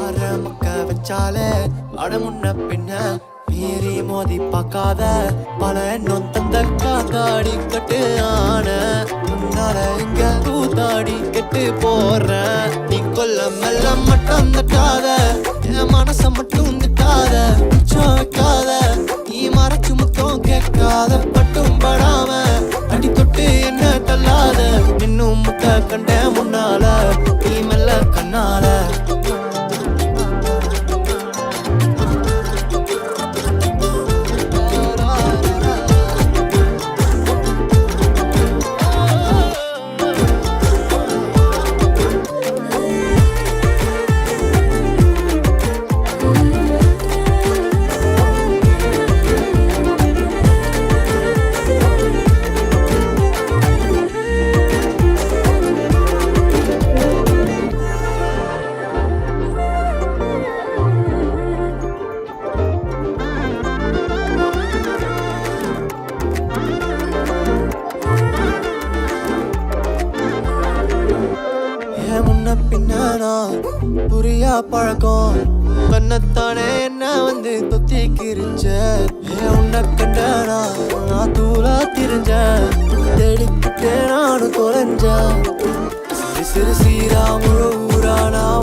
ஆரம்பிக்க வச்சாலே அடமுன்ன பின்ன மீறி மோதி பார்க்காத பல எண்ணம் தந்த காத்தாடி கட்டு ஆன முன்னால இங்க கூத்தாடி கெட்டு போறேன் நீ கொல்ல மெல்ல மட்டும் தட்டாத என் மனச மட்டும் திட்டாத மிச்சம் வைக்காத நீ மறைச்சு முத்தம் கேட்காத பட்டும் படாம அடி தொட்டு என்ன தள்ளாத இன்னும் முத்த கண்ட முன்னால நீ மெல்ல கண்ணால முன்ன பின்னா புரியா பழக்கம் கண்ணத்தானே என்ன வந்து தொத்திக்கிருச்ச உன்னை கண்டனா நான் தூளா திரிஞ்ச தேடிக்கிட்டே நானும் தொலைஞ்ச சிறு சிறு சீரா முழு ஊரா நான்